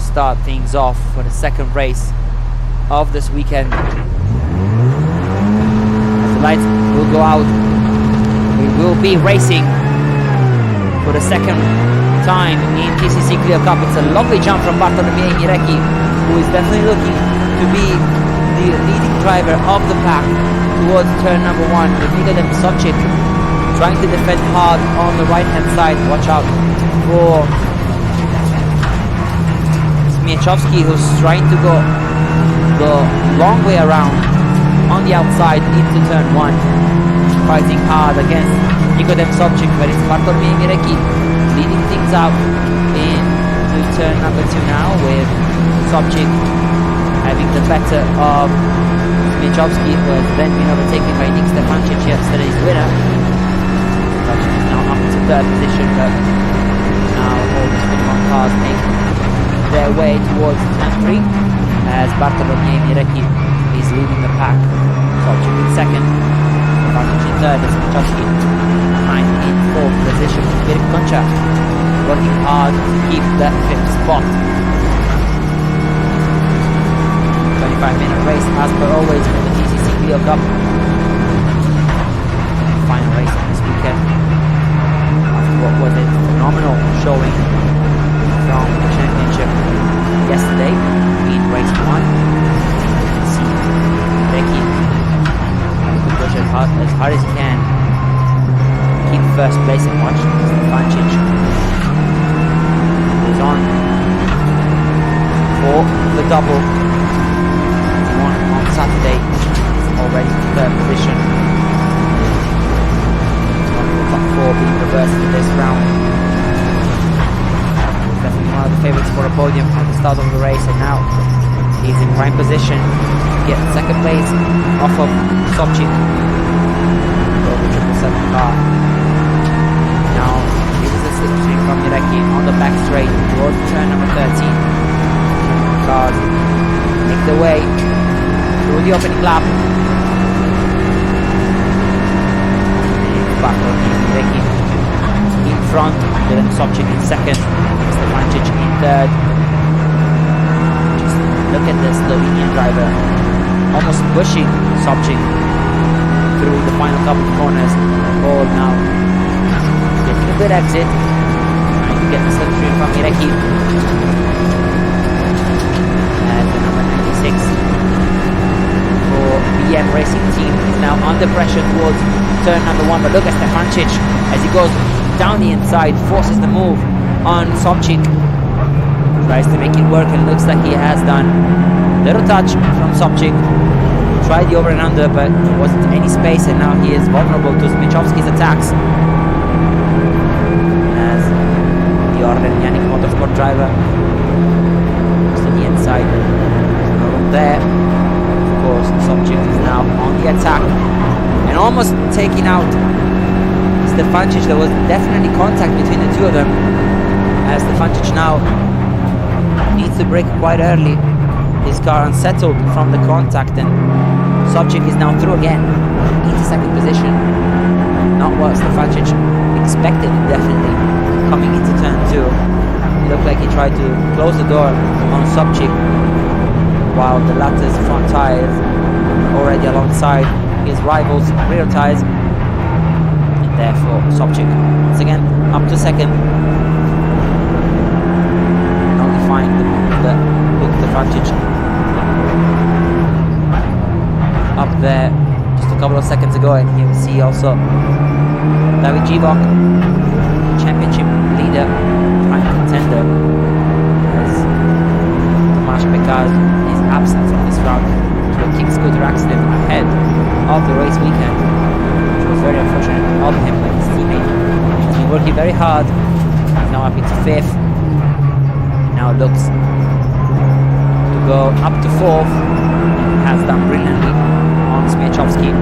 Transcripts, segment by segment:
start things off for the second race of this weekend. As the lights will go out, we will be racing for the second time in TCC Clio Cup. It's a lovely jump from Bartolomei Mirecki, who is definitely looking to be the leading driver of the pack towards turn number 1, with Nikodem Sobchik trying to defend hard on the right hand side. Watch out for Smiechowski, who's trying to go the long way around on the outside into turn 1, fighting hard against Nikodem Sobchik, but it's Bartolomei Mirecki leading things out into turn number 2 now, with Sobchik having the better of Smiechowski, who has then been overtaken by Nick Stefancic, yesterday's winner. Sobchik is now up to 3rd position, but now all the 21 cars make their way towards turn 3 as Bartolomei Mirecki is leading the pack. Sobchik in 2nd, Stefancic in 3rd, and Smiechowski behind in 4th position. Dirk Concha working hard to keep that 5th spot. 25-minute race as per always for the TCC Clio Cup. Final race of this weekend after what was a phenomenal showing from the championship yesterday in race 1. You can see Becky trying to push as hard as he can, keep first place, and watch Stefancic goes on for the double. On Saturday, already in 3rd position. One of the top 4 being reversed in this round. Definitely one of the favourites for a podium at the start of the race, and now he's in prime position to get 2nd place off of Sobchik over the 777 car. Now here's the slipstream from Mirecki on the back straight towards turn number 13. Cars make their way through the opening lap. Bartolomei Mirecki in front, Nikodem Sobchik in 2nd, Stefancic in 3rd. Just look at this Slovenian driver almost pushing Sobchik through the final couple of corners. All now getting a good exit, trying to get the slipstream from Mirecki as the number 96 for BM Racing Team is now under pressure towards turn number 1, but look at Stefancic as he goes down the inside, forces the move on Sobchik, tries to make it work, and looks like he has done. Little touch from Sobchik, tried the over and under, but there wasn't any space, and now he is vulnerable to Smiechowski's attacks as the Orlen Yannick Motorsport driver goes to the inside. There's no room there. Sobchik is now on the attack and almost taking out Stefancic. There was definitely contact between the two of them, as Stefancic now needs to brake quite early. His car unsettled from the contact, and Sobchik is now through again into 2nd position. Not what Stefancic expected, definitely, coming into turn 2. It looked like he tried to close the door on Sobchik, while the latter's front tyres already alongside his rival's rear tyres, and therefore Sobchik once again up to 2nd, nullifying the move that put Stefancic up there just a couple of seconds ago. And here we see also David Givok, championship leader, prime contender, as Tomasz Pekar is absent from this round to a kick scooter accident ahead of the race weekend, which was very unfortunate of him, but his teammate has been working very hard. He's now up into 5th, now looks to go up to 4th, and has done brilliantly on Smiechowski.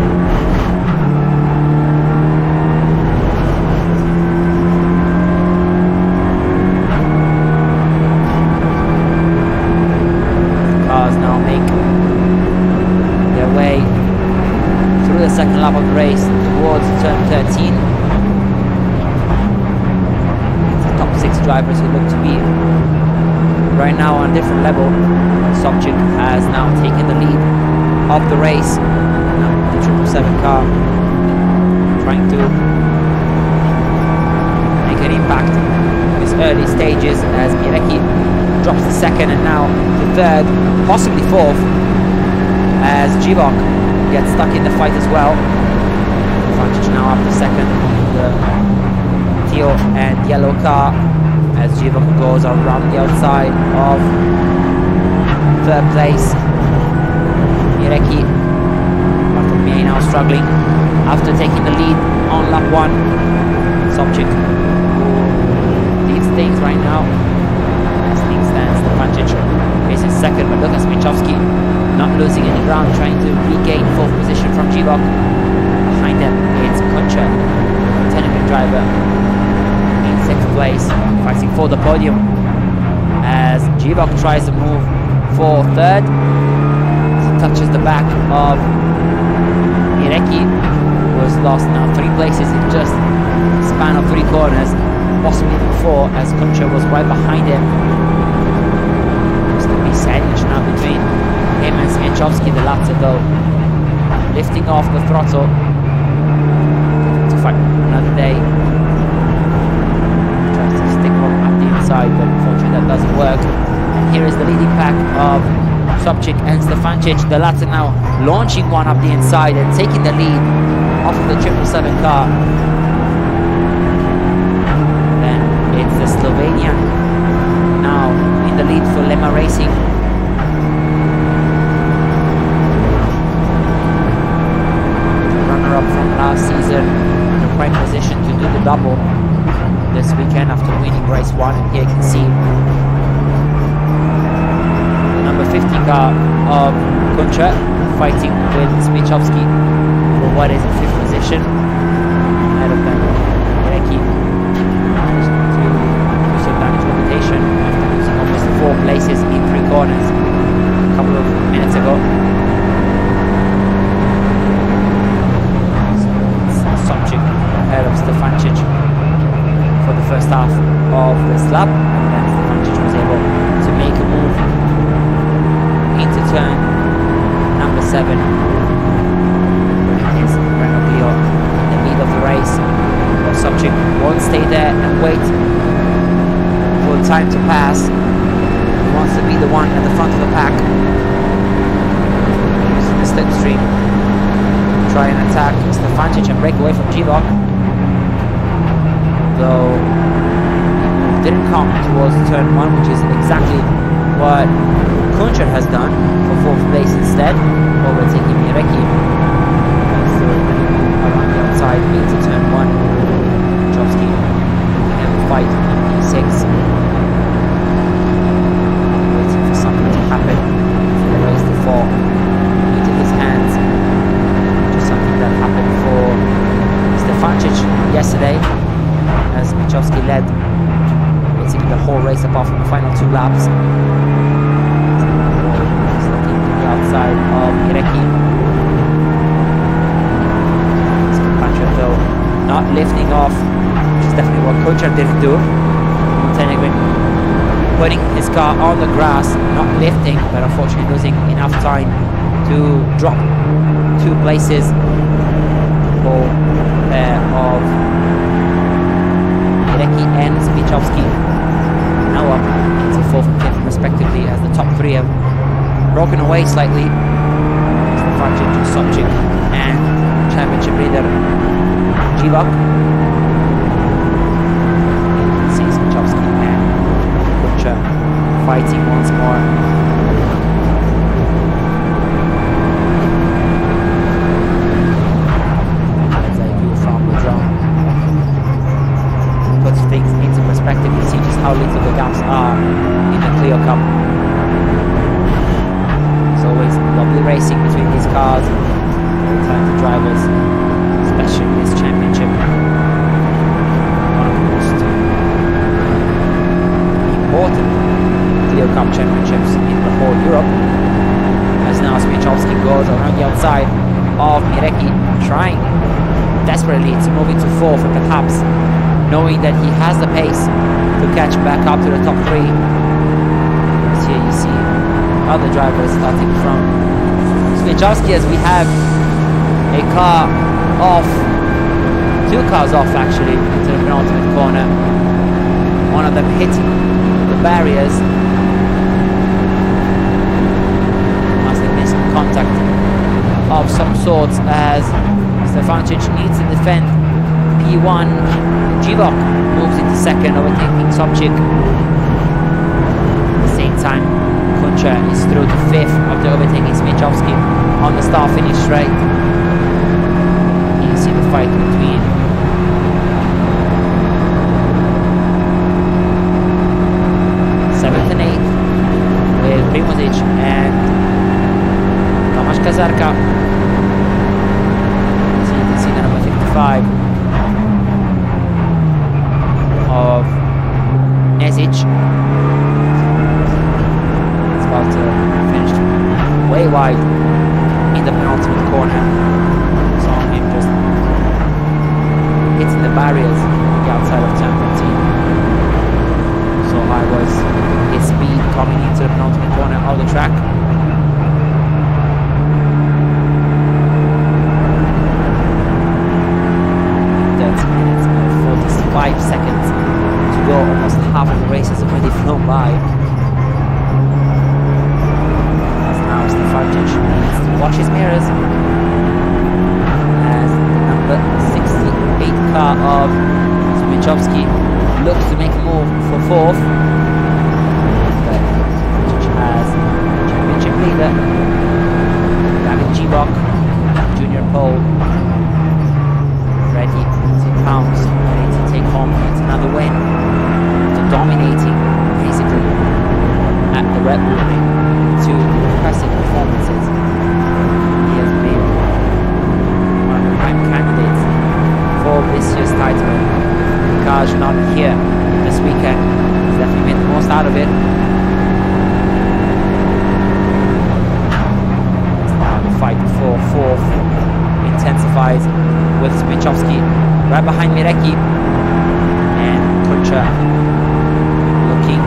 Second lap of the race towards turn 13. It's the top 6 drivers who look to be right now on a different level. Sobchik has now taken the lead of the race. Now the 777 car trying to make an impact in his early stages as Mirecki drops to second and now to third, possibly fourth, as Givok gets stuck in the fight as well. Advantage now up to second on the teal and yellow car as Givok goes around the outside of third place. Mirecki, Bartolomei now struggling after taking the lead on lap 1. Sobchik who leads things right now. As things stand, Stefančić is in second, but look at Smichowski not losing any ground, trying to regain fourth position from Givok. Behind them, it's Kunčer, Montenegrin driver, in sixth place, fighting for the podium. As Givok tries to move for third, he touches the back of Mirecki, who has lost now 3 places in just a span of 3 corners, possibly even 4, as Kunčer was right behind him. It's going to be sandwiched now between him and Smiechowski, the latter though lifting off the throttle to fight another day. Tries to stick one up the inside, but unfortunately that doesn't work. And here is the leading pack of Sobchik and Stefančić, the latter now launching one up the inside and taking the lead off of the 777 car. Then it's the Slovenian now in the lead for Lema Racing. Runner-up from last season in a prime position to do the double this weekend after winning race 1. And here you can see the number 50 car of Kunčer fighting with Smiechowski for what is a 5th position. Ahead of them, Mirecki managed to use advantage reputation after losing almost 4 places in 3 corners a couple of minutes ago. Sobchik ahead of Stefančić for the first half of this lap, and then Stefančić was able to make a move into turn number 7. His Renault Clio in the lead of the race. But Sobchik won't stay there and wait for the time to pass. He wants to be the one at the front of the pack. Using the slipstream, try and attack Stefančić and break away from Givok. Though it didn't come towards turn 1, which is exactly what Kunčer has done for 4th place instead, overtaking Mirecki. So around the outside into turn 1. Chowski and the fight in P6. Waiting for something to happen for the race to fall into his hands. Just something that happened for Stefančić yesterday, as Smiechowski led basically the whole race apart from the final 2 laps. He's looking to the outside of Mirecki. Smiechowski though not lifting off, which is definitely what Kunčer didn't do. Montenegrin putting his car on the grass, not lifting, but unfortunately losing enough time to drop 2 places for pair of Mirecki and Smiechowski, now up into 4th and 5th respectively, as the top 3 have broken away slightly. Stefančić, Sobchik and championship leader Givok. See Smiechowski and Kunčer fighting once more. Puts things into perspective, you see just how little the gaps are in the Clio Cup. It's always lovely racing between these cars, very talented drivers, especially in this championship. One of the most important Clio Cup championships in the whole Europe. As now Smiechowski goes around the outside of Mirecki, trying desperately to move into 4th and perhaps knowing that he has the pace to catch back up to the top 3. here you see other drivers starting from Smichowski, as we have a car off, 2 cars off actually, into the penultimate corner. One of them hitting the barriers. Must have missed contact of some sorts, as Stefancic needs to defend P1. Jivok moves into second, overtaking Sobchik. At the same time, Kuncha is through to 5th after overtaking Smichowski on the start-finish straight. You see the fight between 7th and 8th with Primozic and Tomasz Kazarka. So you can see the number 55 of Nesic. It's about to finish way wide in the penultimate corner. Saw him just hitting the barriers on the outside of turn 15. So high was his speed coming into the penultimate corner of the track. 5 seconds to go. Almost half of the race has already flown by. As now Stefancic needs to watch his mirrors, as the number 68 car of Smichowski looks to make a move for 4th. But which has championship leader David Jivok, junior pole, ready to pounce, ready to take home yet another win, to dominating basically at the Red Bull Ring. 2 impressive performances. He has been one of the prime candidates for this year's title. The cars not here this weekend. He's definitely made the most out of it. The fight for 4th intensifies with Smichowski right behind Mirecki, and Kuncha looking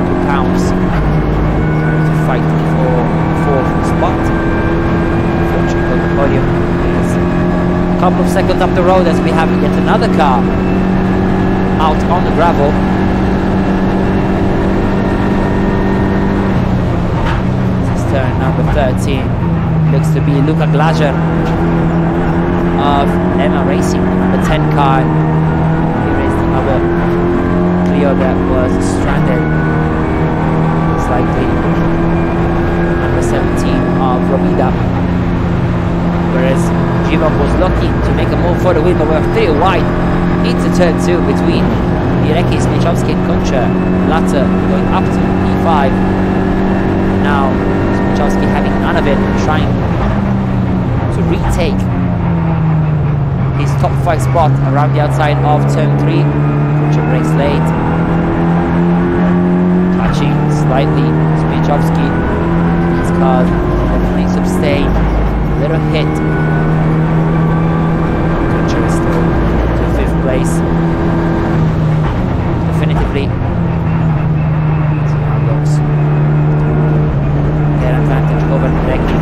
to pounce, to fight for 4th spot. Unfortunately, the podium is a couple of seconds up the road, as we have yet another car out on the gravel. This is turn number 13. Looks to be Luka Glazer of Emma Racing, the number 10 car. Here is the other Clio that was stranded. It's likely number 17 of Romida. Whereas Jivok was looking to make a move for the win, but we're 3 wide into turn 2 between Mirecki, Smichowski and Kuncha. Latter going up to P5. Now Smichowski having none of it, trying to retake his top 5 spot around the outside of turn 3. Kuncha breaks late, touching slightly Smichowski. His car definitely sustained a little hit. Kuncha is still to 5th place definitively. See how it looks. Their advantage over Mirecki.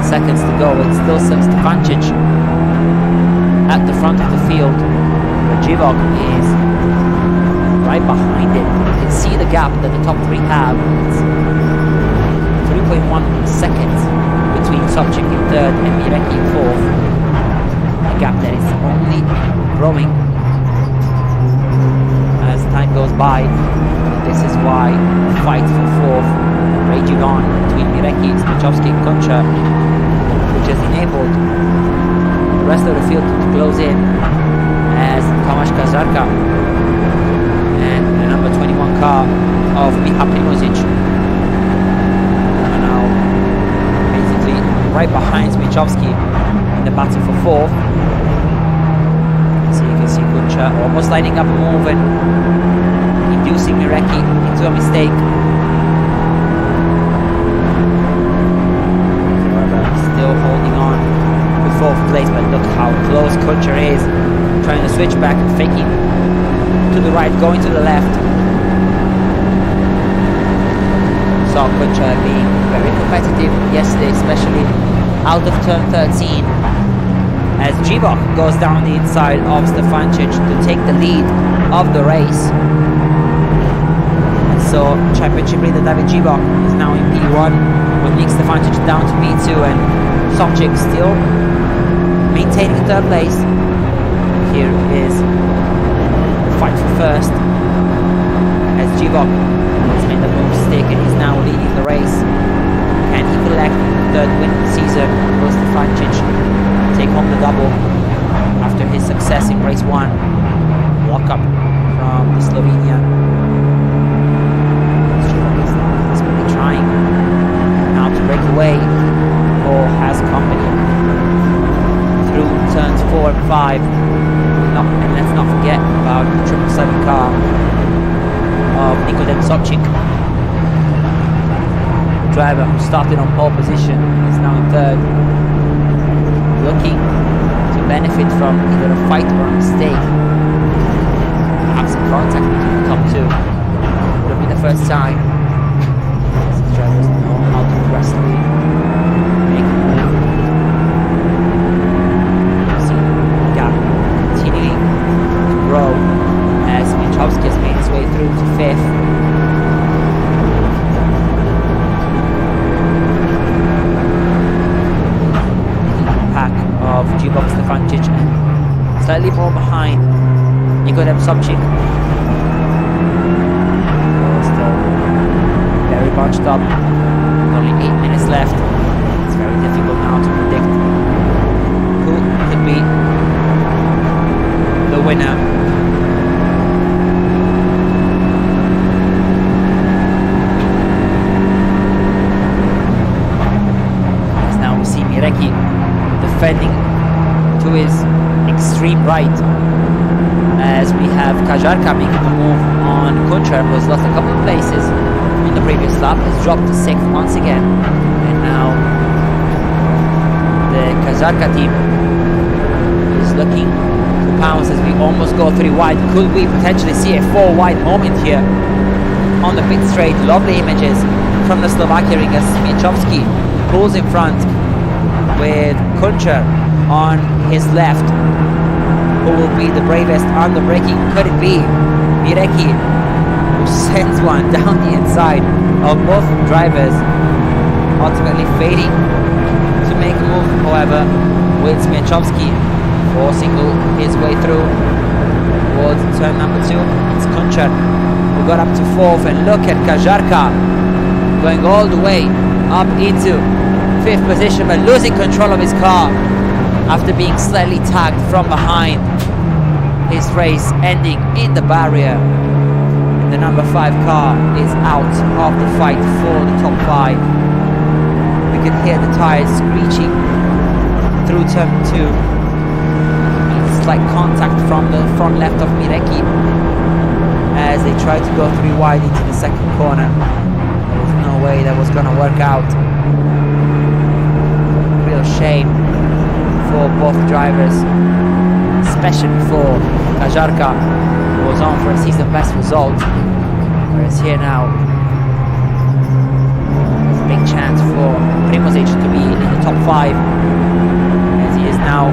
Seconds to go. It's still Stefancic at the front of the field, but Jivok is right behind it. You can see the gap that the top 3 have. It's 3.1 seconds between Sobchik in 3rd and Mirecki in 4th. A gap that is only growing as time goes by. This is why the fight for 4th raging on between Mirecki, Smichowski and Kuncha, which has enabled the rest of the field to close in, as Tomasz Kazarka and the number 21 car of Michał Primozic are now basically right behind Smichowski in the battle for 4th. So you can see Kuncha almost lining up a move and inducing Mirecki into a mistake. switchback, faking to the right, going to the left. So Kunčar being very competitive yesterday, especially out of turn 13, as Gibok goes down the inside of Stefancic to take the lead of the race. And so championship leader David Gibok is now in P1 with Nick Stefancic down to P2, and Sobchik still maintaining third place. Here is the fight for first, as Gibok has made the move stick and is now leading the race. Can he collect the third win of the season? Will Stefancic take home the double after his success in race 1? Walk up from the Slovenian. Gibok is desperately trying now to break away, or has company through turns 4 and 5. And let's not forget about the 777 car of Nikodem Sobchik. The driver who started on pole position is now in third, looking to benefit from either a fight or a mistake. Perhaps a contact between the top two. Would have been the first time. These drivers know how to aggressively make a move. See the gap continuing to grow as Michowski has made his way through to 5th. Pack of Gibok, Stefancic, and slightly more behind Nikodem Sobchik. Still very bunched up. Only 8 minutes left. It's very difficult now to predict who could be the winner. As now we see Mireki defending to his extreme right, as we have Kajarka making the move on Kunčar, who has lost a couple of places in the previous lap, has dropped to 6th once again, and now the Kajarka team is looking to pounce as we almost go 3 wide. Could we potentially see a 4 wide moment here on the pit straight? Lovely images from the Slovakia ring as Smiechowski pulls in front with Kunčar on his left. Who will be the bravest on the braking? Could it be Mireki, who sends one down the inside of both drivers, ultimately failing to make a move, however, with Smiechowski forcing his way through towards turn number 2. It's Kunčar who got up to 4th, and look at Kajarka going all the way up into 5th position, but losing control of his car after being slightly tagged from behind. His race ending in the barrier. The number 5 car is out of the fight for the top 5. We can hear the tires screeching through turn 2. Slight contact from the front left of Mireki as they try to go 3 wide into the second corner. There was no way that was going to work out. Real shame for both drivers, especially for Kajarka, who was on for a season best result, whereas here now big chance for Primozic to be in the top 5, as he is now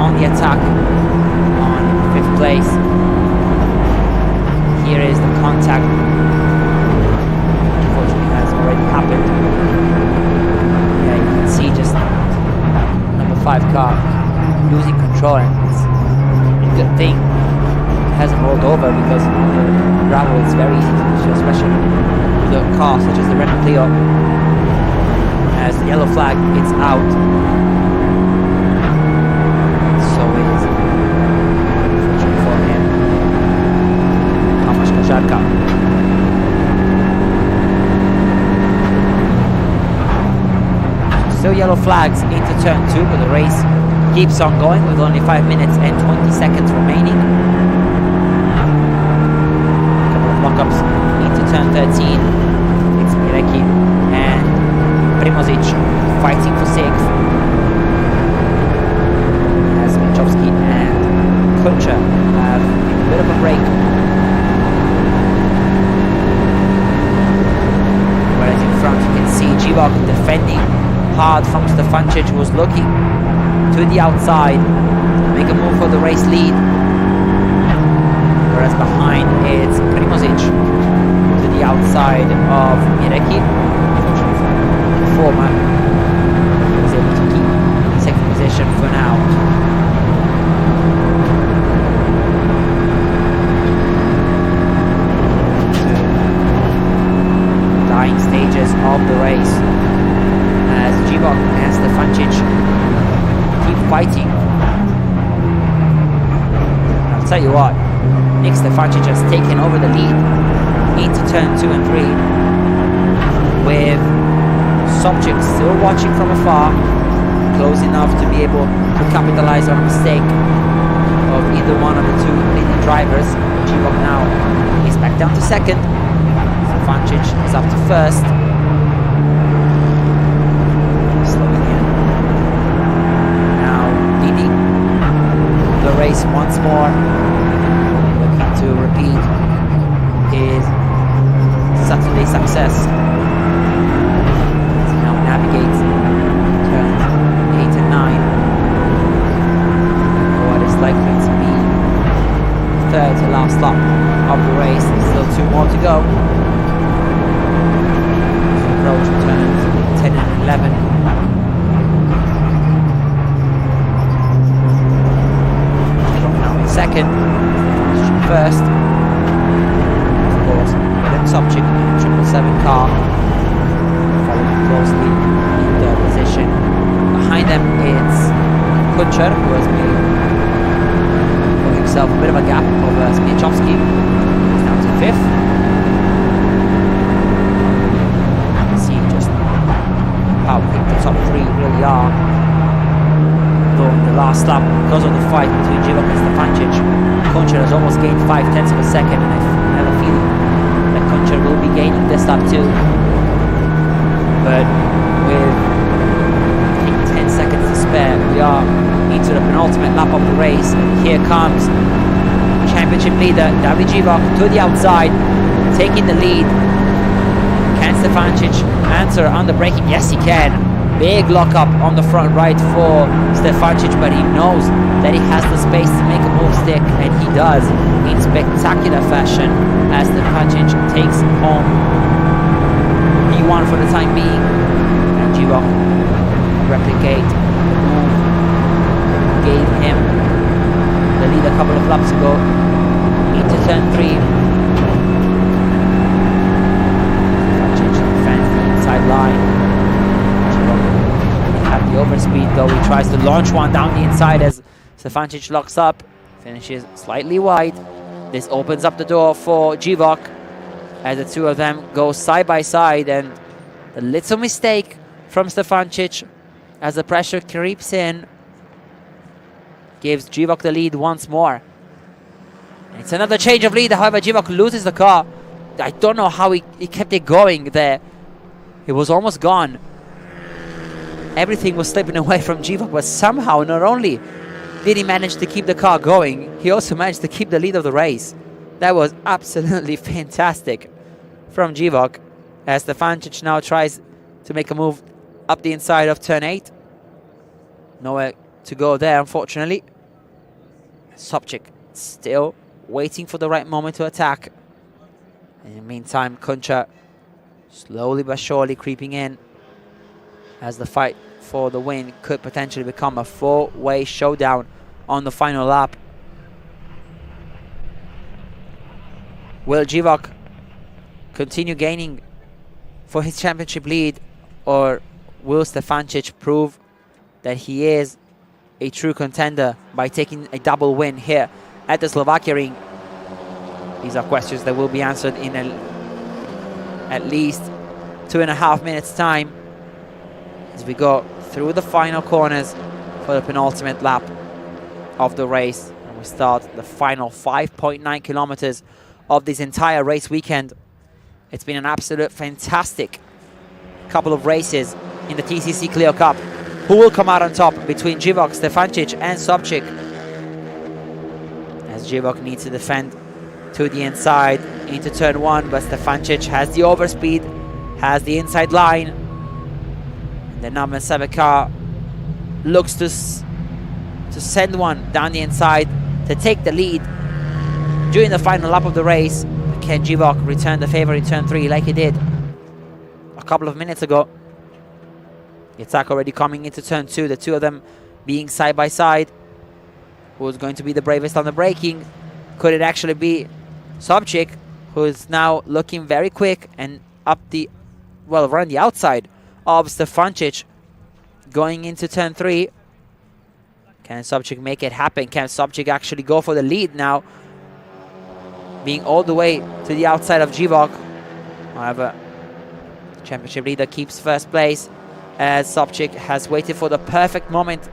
on the attack on 5th place. Here is the contact, unfortunately has already happened. Yeah, you can see just 5 car losing control, and it's a good thing it hasn't rolled over, because on the gravel it's very easy to do so, especially with a car such as the Renault Clio. As the yellow flag, it's out. So is unfortunate for him. Tomasz Kajarka. Still yellow flags into turn 2, but the race keeps on going with only 5 minutes and 20 seconds remaining. A couple of lockups into turn 13. It's Mireki and Primozic fighting for 6th, as Michowski and Concha have a bit of a break. Whereas in front you can see Givok defending hard from Stefancic, who was looking to the outside, make a move for the race lead. Whereas behind it's Primozic to the outside of Mireki. The former was able to keep second position for now. Dying stages of the race as Givok and Stefancic keep fighting. I'll tell you what, Nick Stefancic has taken over the lead into turn 2 and 3, with Sobchik still watching from afar, close enough to be able to capitalize on a mistake of either one of the two leading drivers. Givok now is back down to second. Stefancic is up to first. Slovenian now leading the race once more, looking to repeat his Saturday success. He now navigates turns 8 and 9 for what is likely to be the third to last lap of the race. Still 2 more to go. Approach turns 10 and 11. Now in second, first. Of course, William Sobchik in the 777 car, following closely in third position. Behind them it's Kuncher, who has made for himself a bit of a gap over Smiechowski. He's down to fifth. How quick the top 3 really are. Though in the last lap, because of the fight between Givok and Stefancic, Concha has almost gained 0.5 of a second, and I have a feeling that Concha will be gaining this lap too. But with I think 10 seconds to spare, we are into the penultimate lap of the race, and here comes championship leader David Givok to the outside, taking the lead. Can Stefancic answer on the braking? Yes, he can. Big lockup on the front right for Stefancic, but he knows that he has the space to make a move stick, and he does in spectacular fashion as Stefancic takes home P1 for the time being, and Givok replicate the move gave him the lead a couple of laps ago into turn 3. Line. Have the overspeed though. He tries to launch one down the inside as Stefancic locks up, finishes slightly wide. This opens up the door for Givok as the two of them go side by side, and a little mistake from Stefancic as the pressure creeps in gives Givok the lead once more. It's another change of lead, however Givok loses the car. I don't know how he kept it going there. It was almost gone. Everything was slipping away from Givok, but somehow not only did he manage to keep the car going, he also managed to keep the lead of the race. That was absolutely fantastic from Givok as Stefancic now tries to make a move up the inside of turn 8. Nowhere to go there, unfortunately. Sobchik still waiting for the right moment to attack. In the meantime, Concha slowly but surely creeping in as the fight for the win could potentially become a 4-way showdown on the final lap. Will Givok continue gaining for his championship lead, or will Stefancic prove that he is a true contender by taking a double win here at the Slovakia ring? These are questions that will be answered in at least 2.5 minutes time as we go through the final corners for the penultimate lap of the race, and we start the final 5.9 kilometers of this entire race weekend. It's been an absolute fantastic couple of races in the TCC Clio Cup. Who will come out on top between Givok, Stefancic and Sobchik? as Živok needs to defend to the inside into turn 1, but Stefancic has the overspeed, has the inside line. The number 7 car looks to send one down the inside to take the lead during the final lap of the race. Can Živok return the favor in turn 3 like he did a couple of minutes ago? The attack already coming into turn 2, the two of them being side by side. Who's going to be the bravest on the braking? Could it actually be Sobchik, who's now looking very quick and around the outside of Stefancic going into turn 3? Can Sobchik make it happen? Can Sobchik actually go for the lead now, being all the way to the outside of Živok? However, the championship leader keeps first place as Sobchik has waited for the perfect moment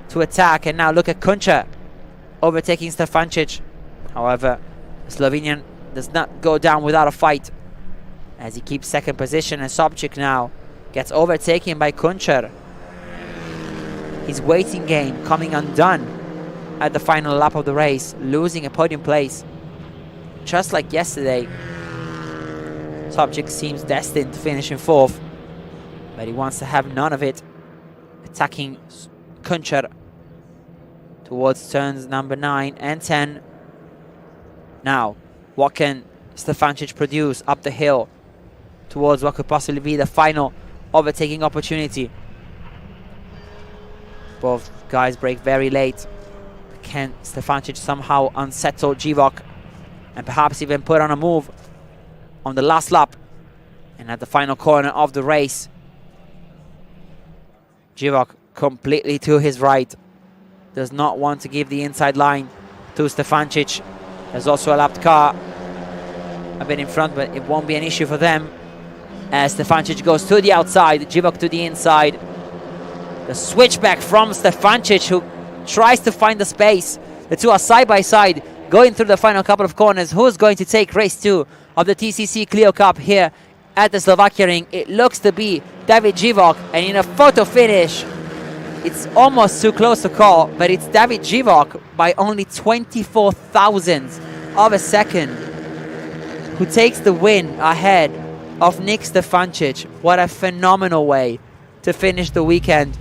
to attack. And now look at Kunčar overtaking Stefancic. However, the Slovenian does not go down without a fight as he keeps second position, and Sobchik now gets overtaken by Kunčar. His waiting game coming undone at the final lap of the race, losing a podium place. Just like yesterday, Sobchik seems destined to finish in 4th, but he wants to have none of it, attacking Kunčar towards turns number 9 and 10. Now, what can Stefancic produce up the hill towards what could possibly be the final overtaking opportunity? Both guys brake very late. Can Stefancic somehow unsettle Živok and perhaps even put on a move on the last lap and at the final corner of the race? Živok completely to his right, does not want to give the inside line to Stefancic. There's also a lapped car a bit in front, but it won't be an issue for them as Stefancic goes to the outside, Živok to the inside. The switchback from Stefancic, who tries to find the space. The two are side by side going through the final couple of corners. Who's going to take race 2 of the TCC Clio Cup here at the Slovakia ring? It looks to be David Živok, and in a photo finish, it's almost too close to call, but it's David Živok by only 24 thousandths of a second who takes the win ahead of Nick Stefancic. What a phenomenal way to finish the weekend.